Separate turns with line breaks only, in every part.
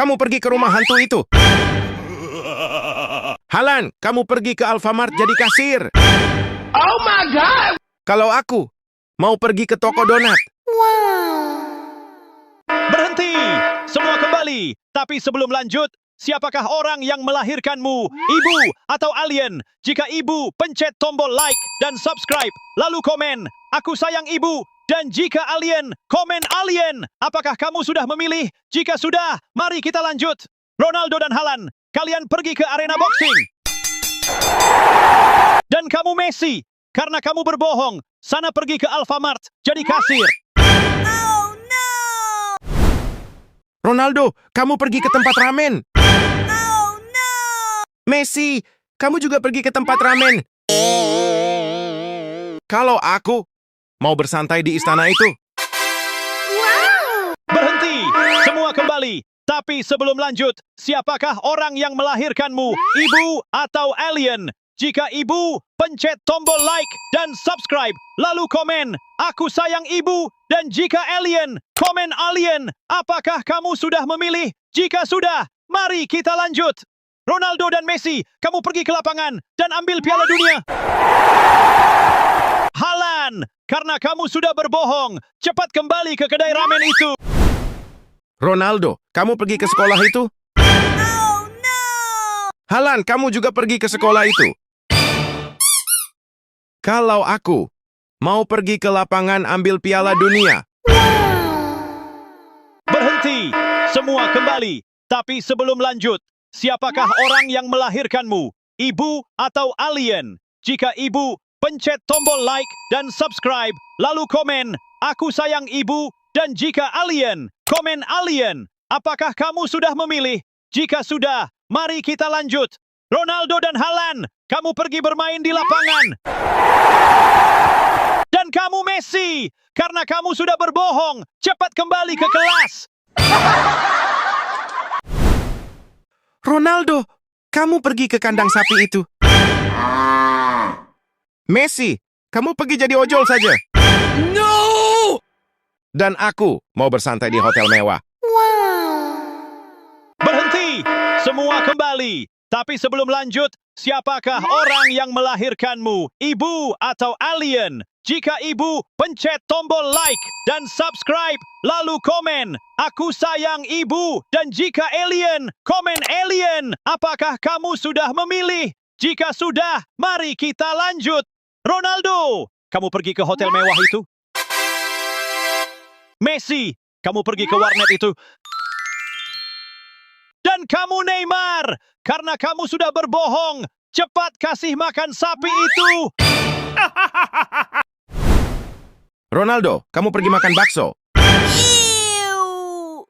kamu pergi ke rumah hantu itu. Halan, kamu pergi ke Alfamart jadi kasir.
Oh my God!
Kalau aku mau pergi ke toko donat.
Berhenti! Semua kembali. Tapi sebelum lanjut, siapakah orang yang melahirkanmu? Ibu atau alien? Jika ibu, pencet tombol like dan subscribe. Lalu komen, aku sayang ibu. Dan jika alien, komen alien. Apakah kamu sudah memilih? Jika sudah, mari kita lanjut. Ronaldo dan Halan, kalian pergi ke arena boxing. Dan kamu Messi, karena kamu berbohong, sana pergi ke Alfamart jadi kasir.
Ronaldo, kamu pergi ke tempat ramen. Messi, kamu juga pergi ke tempat ramen. Kalau aku mau bersantai di istana itu.
Berhenti! Semua kembali. Tapi sebelum lanjut, siapakah orang yang melahirkanmu? Ibu atau alien? Jika ibu, pencet tombol like dan subscribe. Lalu komen, aku sayang ibu. Dan jika alien, komen alien. Apakah kamu sudah memilih? Jika sudah, mari kita lanjut. Ronaldo dan Messi, kamu pergi ke lapangan dan ambil Piala Dunia. Halan, karena kamu sudah berbohong, cepat kembali ke kedai ramen itu.
Ronaldo, kamu pergi ke sekolah itu? Halan, kamu juga pergi ke sekolah itu? Kalau aku mau pergi ke lapangan ambil Piala Dunia.
Berhenti! Semua kembali. Tapi sebelum lanjut, siapakah orang yang melahirkanmu? Ibu atau alien? Jika ibu, pencet tombol like dan subscribe. Lalu komen, aku sayang ibu. Dan jika alien, komen alien. Apakah kamu sudah memilih? Jika sudah, mari kita lanjut. Ronaldo dan Halan, kamu pergi bermain di lapangan. Dan kamu Messi, karena kamu sudah berbohong, cepat kembali ke kelas.
Ronaldo, kamu pergi ke kandang sapi itu. Messi, kamu pergi jadi ojol saja.
No!
Dan aku mau bersantai di hotel mewah.
Berhenti! Semua kembali. Tapi sebelum lanjut, siapakah orang yang melahirkanmu? Ibu atau alien? Jika ibu, pencet tombol like dan subscribe. Lalu komen, aku sayang ibu. Dan jika alien, komen alien. Apakah kamu sudah memilih? Jika sudah, mari kita lanjut. Ronaldo, kamu pergi ke hotel mewah itu? Messi, kamu pergi ke warnet itu? Dan kamu Neymar, karena kamu sudah berbohong, cepat kasih makan sapi itu.
Ronaldo, kamu pergi makan bakso.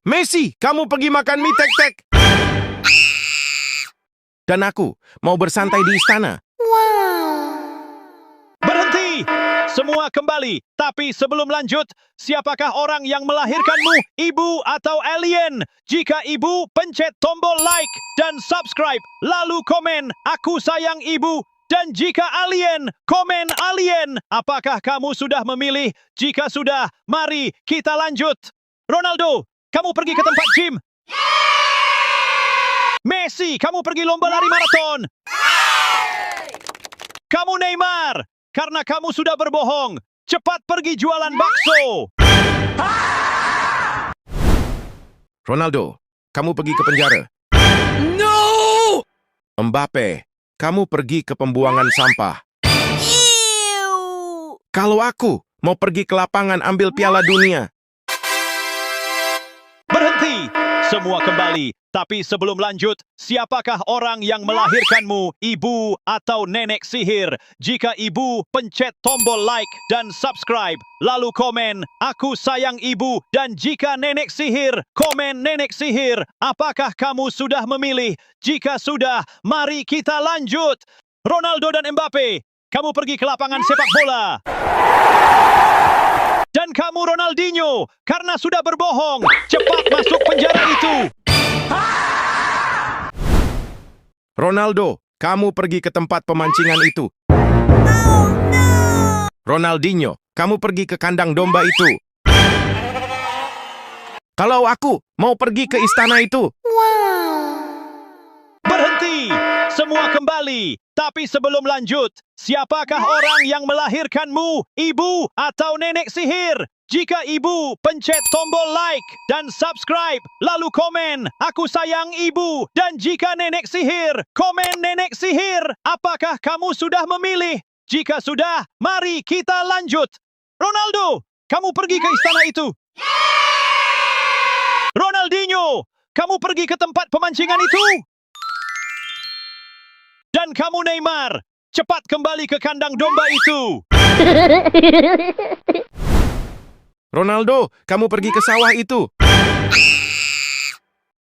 Messi, kamu pergi makan mie tek-tek. Dan aku mau bersantai di istana.
Berhenti! Semua kembali. Tapi sebelum lanjut, siapakah orang yang melahirkanmu? Ibu atau alien? Jika ibu, pencet tombol like dan subscribe. Lalu komen, aku sayang ibu. Dan jika alien, komen alien. Apakah kamu sudah memilih? Jika sudah, mari kita lanjut. Ronaldo, kamu pergi ke tempat gym. Messi, kamu pergi lomba lari maraton. Kamu Neymar, karena kamu sudah berbohong, cepat pergi jualan bakso.
Ronaldo, kamu pergi ke penjara.
No!
Mbappe, kamu pergi ke pembuangan sampah. Kalau aku mau pergi ke lapangan ambil Piala Dunia.
Berhenti! Semua kembali. Tapi sebelum lanjut, siapakah orang yang melahirkanmu? Ibu atau nenek sihir? Jika ibu, pencet tombol like dan subscribe. Lalu komen, aku sayang ibu. Dan jika nenek sihir, komen nenek sihir. Apakah kamu sudah memilih? Jika sudah, mari kita lanjut. Ronaldo dan Mbappe, kamu pergi ke lapangan sepak bola. Dan kamu Ronaldinho, karena sudah berbohong, cepat masuk penjara itu.
Ronaldo, kamu pergi ke tempat pemancingan itu. Ronaldinho, kamu pergi ke kandang domba itu. Kalau aku mau pergi ke istana itu.
Berhenti! Semua kembali. Tapi sebelum lanjut, siapakah orang yang melahirkanmu, ibu atau nenek sihir? Jika ibu, pencet tombol like dan subscribe, lalu komen, aku sayang ibu. Dan jika nenek sihir, komen nenek sihir. Apakah kamu sudah memilih? Jika sudah, mari kita lanjut. Ronaldo, kamu pergi ke istana itu. Ronaldinho, kamu pergi ke tempat pemancingan itu. Dan kamu Neymar, cepat kembali ke kandang domba itu.
Ronaldo, kamu pergi ke sawah itu.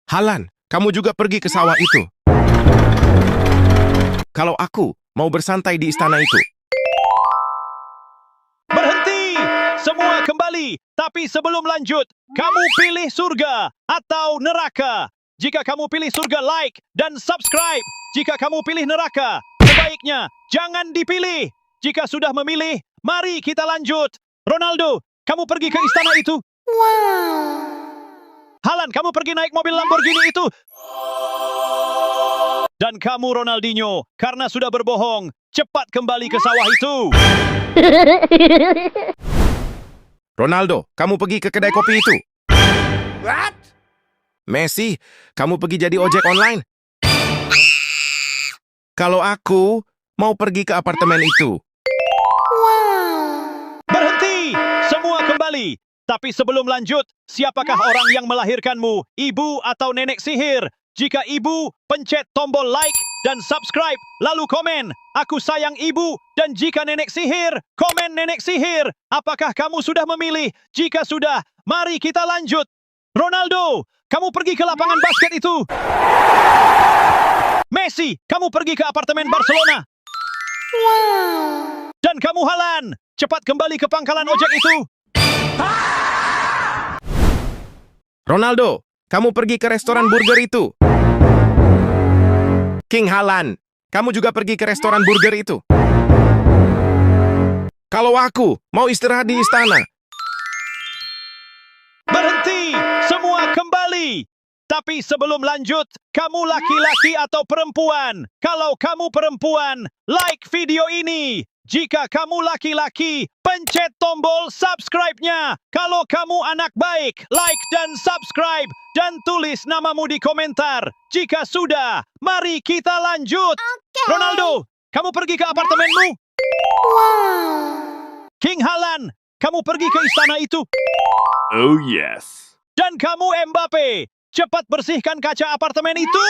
Haaland, kamu juga pergi ke sawah itu. Kalau aku mau bersantai di istana itu.
Berhenti! Semua kembali. Tapi sebelum lanjut, kamu pilih surga atau neraka. Jika kamu pilih surga, like dan subscribe. Jika kamu pilih neraka, sebaiknya jangan dipilih. Jika sudah memilih, mari kita lanjut. Ronaldo, kamu pergi ke istana itu. Haaland, kamu pergi naik mobil Lamborghini itu. Dan kamu Ronaldinho, karena sudah berbohong, cepat kembali ke sawah itu.
Ronaldo, kamu pergi ke kedai kopi itu. What? Messi, kamu pergi jadi ojek online. Kalau aku mau pergi ke apartemen itu.
Berhenti! Semua kembali. Tapi sebelum lanjut, siapakah orang yang melahirkanmu, ibu atau nenek sihir? Jika ibu, pencet tombol like dan subscribe, lalu komen, aku sayang ibu. Dan jika nenek sihir, komen nenek sihir. Apakah kamu sudah memilih? Jika sudah, mari kita lanjut. Ronaldo, kamu pergi ke lapangan basket itu. Messi, kamu pergi ke apartemen Barcelona. Dan kamu Haaland, cepat kembali ke pangkalan ojek itu.
Ronaldo, kamu pergi ke restoran burger itu. King Haaland, kamu juga pergi ke restoran burger itu. Kalau aku mau istirahat di istana.
Berhenti! Semua kembali! Tapi sebelum lanjut, kamu laki-laki atau perempuan? Kalau kamu perempuan, like video ini. Jika kamu laki-laki, pencet tombol subscribe-nya. Kalau kamu anak baik, like dan subscribe. Dan tulis namamu di komentar. Jika sudah, mari kita lanjut. Ronaldo, kamu pergi ke apartemenmu. King Haaland, kamu pergi ke istana itu.
Oh yes.
Dan kamu Mbappe, cepat bersihkan kaca apartemen itu.